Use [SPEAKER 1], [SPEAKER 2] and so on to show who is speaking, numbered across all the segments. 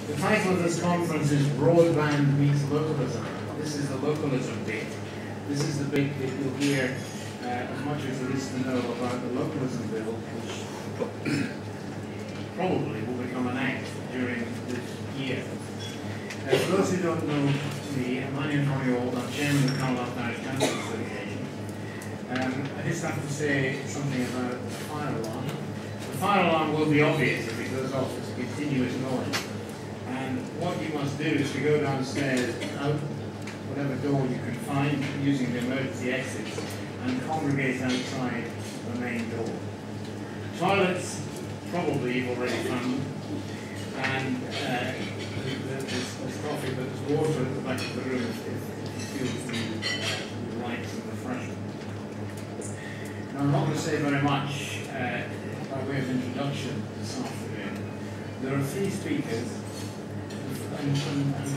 [SPEAKER 1] The title of this conference is Broadband Meets Localism. This is the localism bit. This is the bit that you'll hear as much as there is to know about the localism bill, which probably will become an act during this year. For those who don't know me, my name is Ronnie Old. I'm chairman of the Commonwealth Irish Council Association. I just have to say something about the fire alarm. The fire alarm will be obvious if it goes off. It's a continuous noise. And what you must do is to go downstairs, out whatever door you can find using the emergency exits, and congregate outside the main door. Toilets, probably you've already found them. And there's coffee, but there's water at the back of the room if you feel the lights and refreshment. Now, I'm not going to say very much by way of introduction this afternoon. There are 3 speakers, and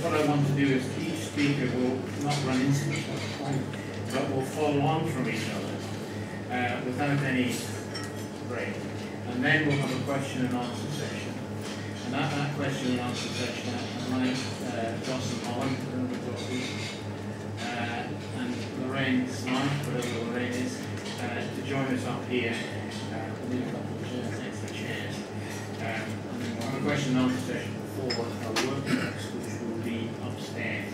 [SPEAKER 1] what I want to do is each speaker will not run into each other, but will follow on from each other without any break. And then we'll have a question and answer session. And at that question and answer session, I'd like Jocelyn Holland, and Lorraine Smart, whatever Lorraine is, to join us up here. We'll need a couple of chairs, extra chairs. And then we'll have a question and answer session before our workshops, which will be upstairs.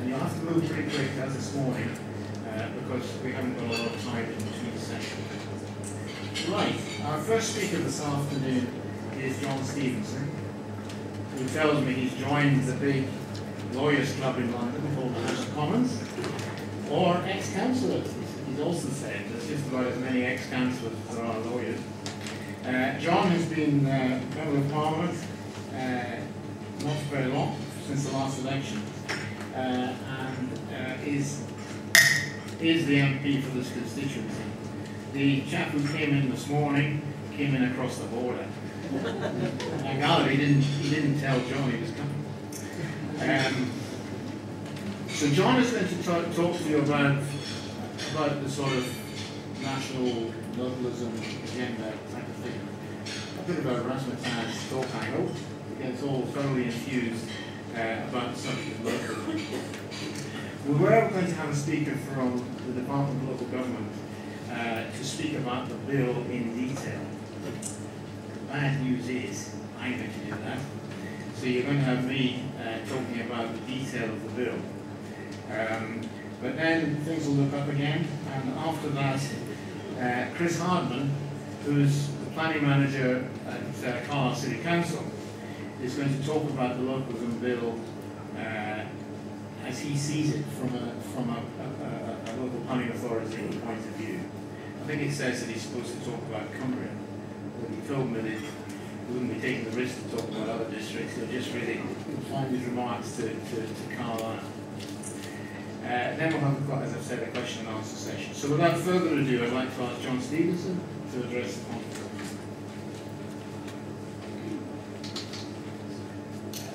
[SPEAKER 1] And you'll have to move pretty quick as this morning, because we haven't got a lot of time in between sessions. Right, our first speaker this afternoon is John Stevenson, who tells me he's joined the big lawyers club in London called the House of Commons, or ex-councillors. He's also said there's just about as many ex-councillors as there are lawyers. John has been Member of Parliament not very long, since the last election, and is the MP for this constituency. The chap who came in this morning came in across the border. I gather he didn't tell John he was coming. So John is going to talk to you about the sort of national localism agenda type of thing. A bit about razzmatazz talk, I hope. It's all thoroughly infused about the subject of localism. We were going to have a speaker from the Department of Local Government to speak about the bill in detail. The bad news is I'm going to do that. So you're going to have me talking about the detail of the bill. But then things will look up again, and after that, Chris Hardman, who's the planning manager at Carlisle City Council, is going to talk about the localism bill as he sees it from a local planning authority point of view. I think it says that he's supposed to talk about Cumbria, but he told me that he wouldn't be taking the risk to talk about other districts. He'll just really find his remarks to Carlisle. Then we'll have, as I've said, a question and answer session. So without further ado, I'd like to ask John Stevenson to address the conference.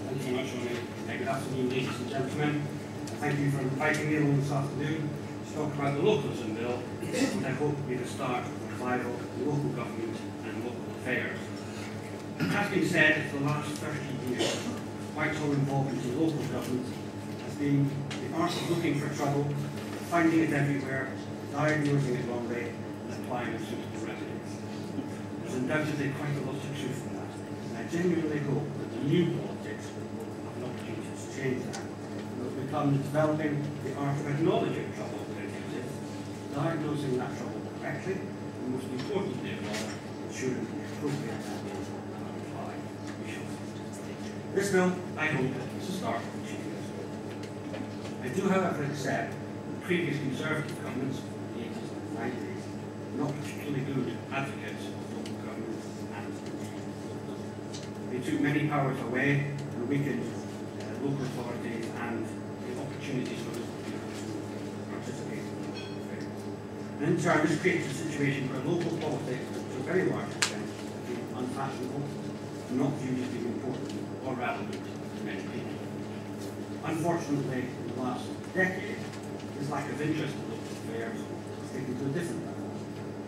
[SPEAKER 2] Thank you very much, Ronnie. Good afternoon, ladies and gentlemen. Thank you for inviting me along this afternoon to talk about the localism bill, which I hope will be the start of a revival in local government and local affairs. It has been said for the last 30 years, Whitehall involvement in local government has been the art of looking for trouble, finding it everywhere, diagnosing it wrongly, and applying a suitable remedies. There's undoubtedly quite a lot of truth in that, and I genuinely hope that the new politics will have an opportunity to change that. It will become developing the art of acknowledging trouble when it exists, diagnosing that trouble correctly, and most importantly of all, ensuring the appropriate remedies are applied. This bill, I hope, is a start of achieving this goal. I do, however, accept that previous Conservative governments in the 80s and 90s were not particularly good advocates of local government and localism. They took many powers away and weakened local authorities and the opportunities for local people to participate in local affairs. And in turn, this created a situation where local politics, to a very large extent, became unfashionable and not viewed as being important or relevant to many people. Unfortunately, in the last decade, this lack of interest in local affairs has taken to a different level,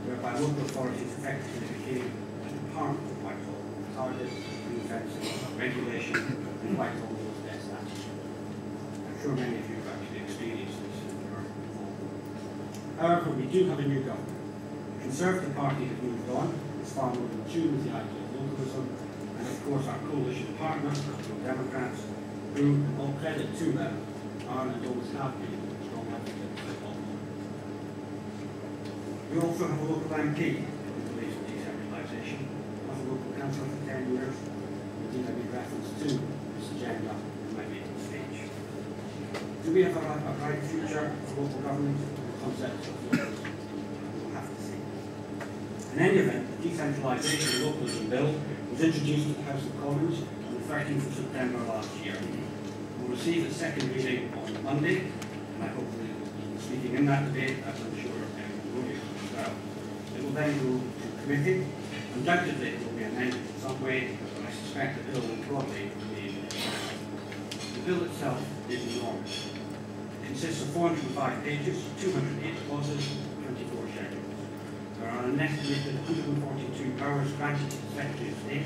[SPEAKER 2] whereby local authorities effectively became a department of Whitehall targets, ring fencing, regulation, and whitehall those best attitudes. I'm sure many of you have actually experienced this in your involvement. However, we do have a new government. The Conservative Party has moved on. It's far more in tune with the idea of localism, and of course our coalition partners, the Democrats, who, all credit to them, are and always have been strong advocates of local. We also have a local MP who believes in decentralisation. As a local councillor for 10 years, indeed I made reference to this agenda in my maiden speech. Do we have a bright future for local government and the concept of localism? We'll have to see. In any event, the Decentralisation and Localism Bill was introduced to the House of Commons on the 13th of September last year. We'll receive its second reading on Monday, and I hope we will be speaking in that debate, as I'm sure will be as well. It will then go to committee. Undoubtedly it will be amended in some way, but I suspect the bill will broadly remain intact. The bill itself is enormous. It consists of 405 pages, 208 clauses, 24 schedules. There are an estimated 142 powers granted to the Secretary of State,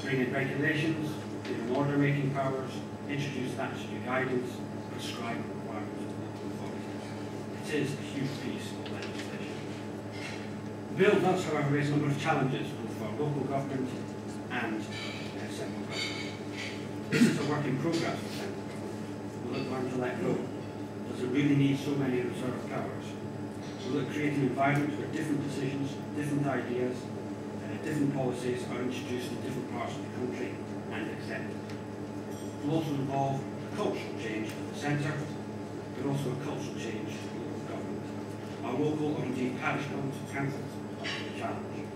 [SPEAKER 2] bring in regulations, give him order-making powers, introduce statutory guidance, prescribe requirements of local authorities. It is a huge piece of legislation. The bill does, however, raise a number of challenges both for local government and central government. This is a work in progress for central government. Will it learn to let go? Does it really need so many reserve powers? Will it create an environment where different decisions, different ideas, different policies are introduced in different parts of the country and accepted? It will also involve a cultural change at the centre, but also a cultural change at local government. Our local or indeed parish councils are the challenge.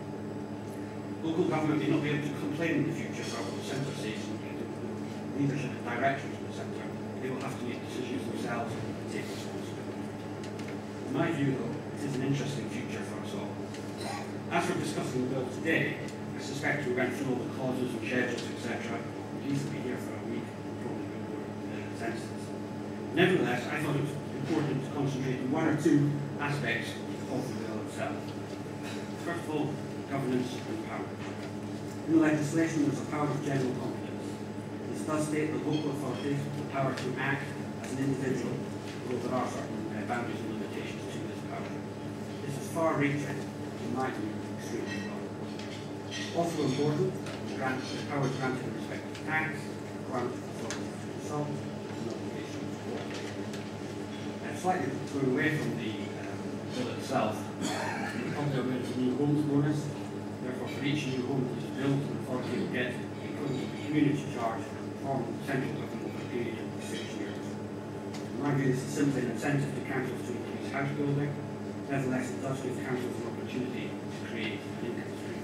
[SPEAKER 2] Local government may not be able to complain in the future about what the centre says and the leadership and direction from the centre. They will have to make decisions themselves and take responsibility. In my view, though, it is an interesting future for us all. As we're discussing the bill today, I suspect we went through all the clauses and schedules, etc. We'd easily be here for a week. Nevertheless, I thought it was important to concentrate on one or two aspects of the bill itself. First of all, governance and power. In the legislation, there's a power of general competence. This does state that local authorities have the power to act as an individual, although there are certain boundaries and limitations to this power. This is far-reaching, in my view, extremely broad. Also important, the powers granted in respect of tax, requirements for authorities to consult, slightly going away from the bill itself, the company will get a new homes bonus. Therefore, for each new home that is built, the authority will get a community charge from central government for a period of 6 years. In my view, this is simply an incentive to councils to increase house building. Nevertheless, it does give councils an opportunity to create an income stream.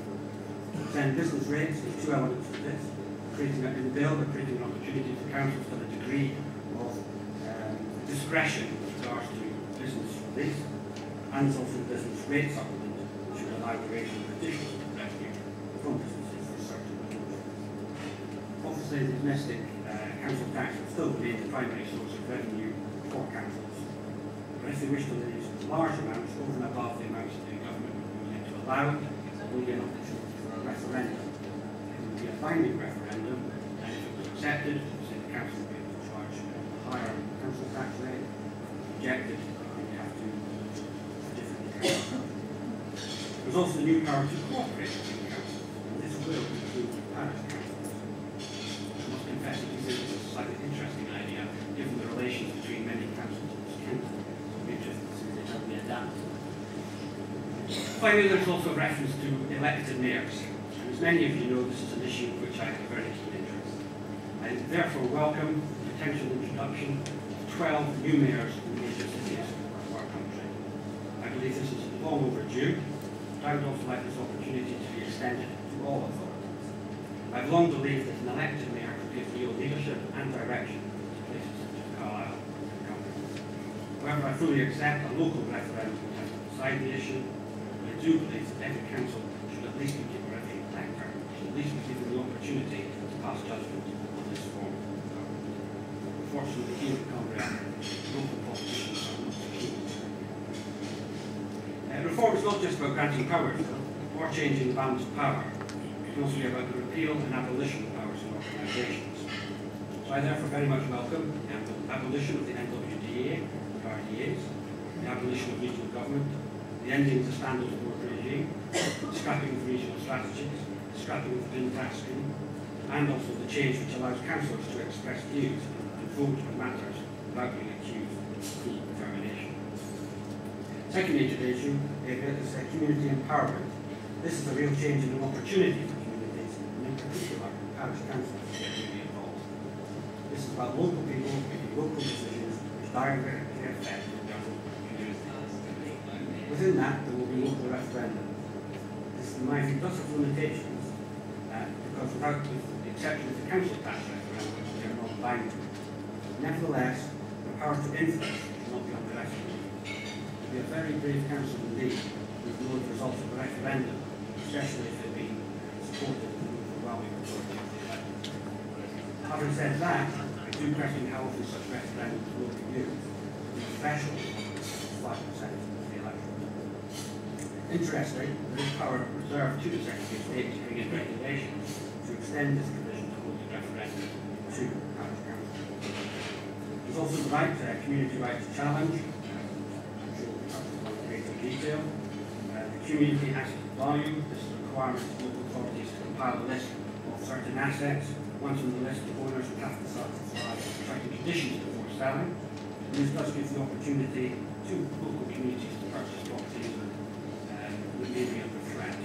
[SPEAKER 2] Then business rates, there's two elements of this. In the bill, we're creating an opportunity for councils to have a degree of discretion with regards to business rates, and it's also business rate supplement, which would allow creation of additional revenue from businesses for certain rewards. Obviously, the domestic council tax will still remain the primary source of revenue for councils, but if they wish to raise large amounts over and above the amounts that the government would be willing to allow, there will be an opportunity for a referendum. It would be a binding referendum, and if it was accepted, say the council would be able to charge a higher council tax rate. Rejected, we have to a different council. There's also the new power to cooperate between councils, and this will include parish councils. I must confess that this is a slightly interesting idea, given the relations between many councils in this county. So it'll be interesting to see if they can be adapted. Finally, there's also reference to elected mayors. And as many of you know, this is an issue in which I have a very keen interest. I therefore welcome the potential introduction of 12 new mayors in major cities of our country. I believe this is long overdue. I would also like this opportunity to be extended to all authorities. I've long believed that an elected mayor could give real leadership and direction to places such as Carlisle and Cumbria. However, I fully accept a local referendum will have to decide the issue. I do believe that every council should at least be given, or every elector should at least be given the opportunity to pass judgment on this form of government. Unfortunately, here in Cumbria, local politicians are not so keen. Reform is not just about granting powers, though, or changing the balance of power. It can also be about the repeal repeal and abolition of powers and organisations. So I therefore very much welcome the abolition of the NWDA, the RDAs, the abolition of regional government, the ending of the standards board regime, scrapping of regional strategies, scrapping of the bin tax scheme, and also the change which allows councillors to express views and vote on matters without being accused of full determination. Second major issue is community empowerment. This is a real change and an opportunity for communities, and in particular, parish councils to get really involved. This is about local people making local decisions which directly affect their local communities. Within that, there will be local referendums. This, in my view, does have limitations, because without the exception of the council tax referendum, they are not binding. Nevertheless, the power to influence should not be underestimated. It would be a very brave council indeed with know the results of the referendum, especially if they've been supported in the overwhelming majority of the electorate. Having said that, I do question how often such referendums will be used. The threshold is 5% of the electorate. Interestingly, there is power reserved to the Secretary of State to bring in regulations to extend this provision to holding referendum to parish councils. There's also the right, community right to challenge. I'm sure we'll cover this in greater detail. The community asset value. This is a requirement of local authorities to compile a list of certain assets. Once on the list, the owners would have to satisfy certain conditions before selling. And this does give the opportunity to local communities to purchase properties that may be under threat.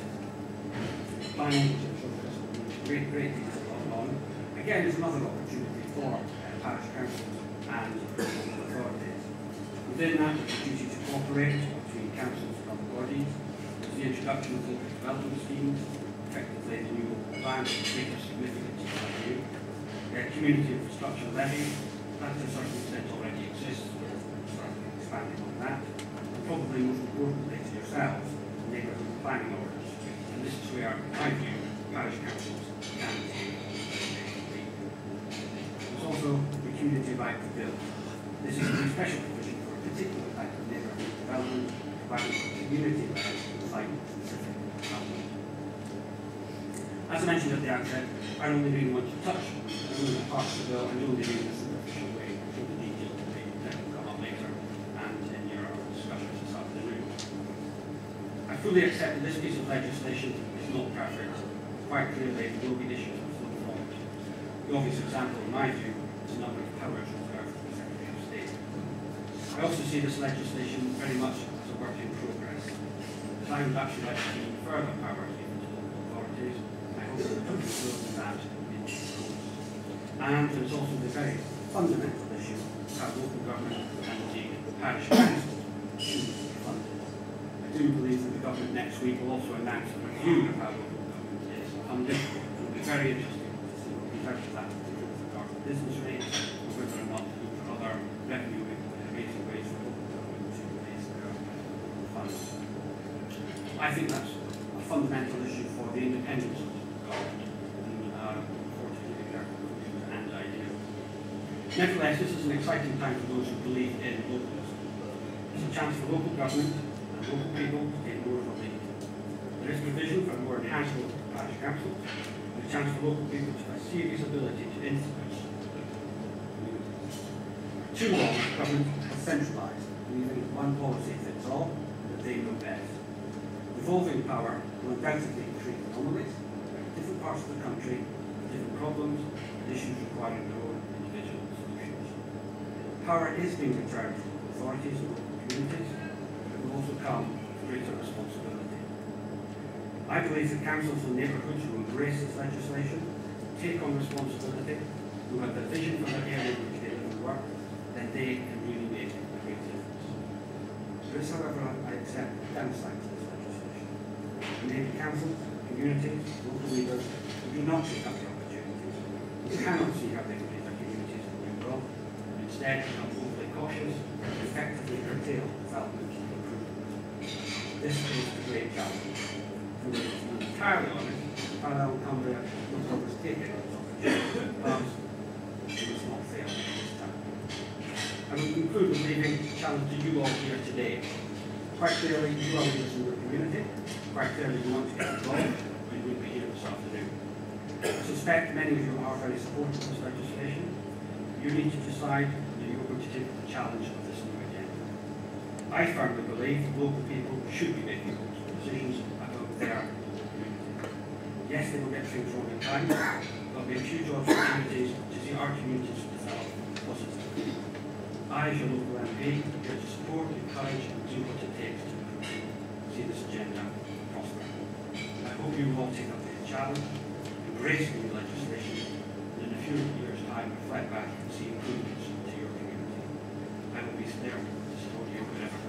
[SPEAKER 2] Planning, which I'm sure there's great detail on, again, is another opportunity for parish councils and local authorities. Within that, there's a duty to cooperate between councils and other bodies. There's the introduction of local development schemes, effectively the new local plan with greater significance in my view. Community infrastructure levy, that to a certain extent already exists, we'll start expanding on that. And probably most importantly to yourselves, neighbourhood planning orders. And this is where, in my view, parish councils can take a lead. There's also the community right to build. This is a special provision for a particular type of neighbourhood development, providing for community-led, site-specific development. As I mentioned at the outset, I only really want to touch on parts of the bill and only in a superficial way. I'm sure the details will come up later and in your discussions this afternoon. I fully accept that this piece of legislation is not perfect. Quite clearly, there will be issues with flow forward. The obvious example, in my view, is the number of powers reserved for the Secretary of State. I also see this legislation very much as a work in progress. As I would actually like to see further powers given to local authorities, I hope that we will do that in due course. And there's also the very fundamental issue of how local government and indeed parish councils should be funded. I do believe that the government next week will also announce a review of how local government is funded. It will be very interesting to see what comes out of that with regard to business rates, or whether or not to look for other revenue raising ways for local government to raise their funds. I think that's a fundamental issue for the independence of government. Nevertheless, this is an exciting time for those who believe in localism. It's a chance for local government and local people to take more of a lead. There is provision for more enhanced local parish councils, and a chance for local people to have a serious ability to influence communities. Too long, government has centralised, believing that one policy fits all, and that they know best. Devolving power will undoubtedly create anomalies, different parts of the country, different problems, and issues requiring their own individual solutions. Power is being returned to local authorities and local communities, but will also come with greater responsibility. I believe that councils and neighbourhoods who embrace this legislation, take on responsibility, who have the vision for their area in which they live and work, then they can really make a great difference. There is, however, I accept the downside to this legislation. Maybe councils, communities, local leaders who do not take up the opportunities, who cannot see how they can make their communities a new world, and instead become overly cautious and effectively curtail development and improvement. This is a great challenge. To be entirely honest, Parallel Cumbria will always take it as opportunity, but it must not fail this time. I will conclude with leaving a challenge to you all here today. Quite clearly, you are leaders in your community. Quite clearly, you want to get involved, and you'll be here this afternoon. I suspect many of you are very supportive of this legislation. You need to decide that you are going to take the challenge of this new agenda. I firmly believe that local people should be making decisions about their community. Yes, they will get things wrong at times, but we have huge opportunities to see our communities develop positively. I, as your local MP, am here to support, encourage and do what it takes to see this agenda prosper. I hope you will all take up the challenge, embrace the new legislation, and in a few years' time reflect back and see improvements to your community. I will be there to support you wherever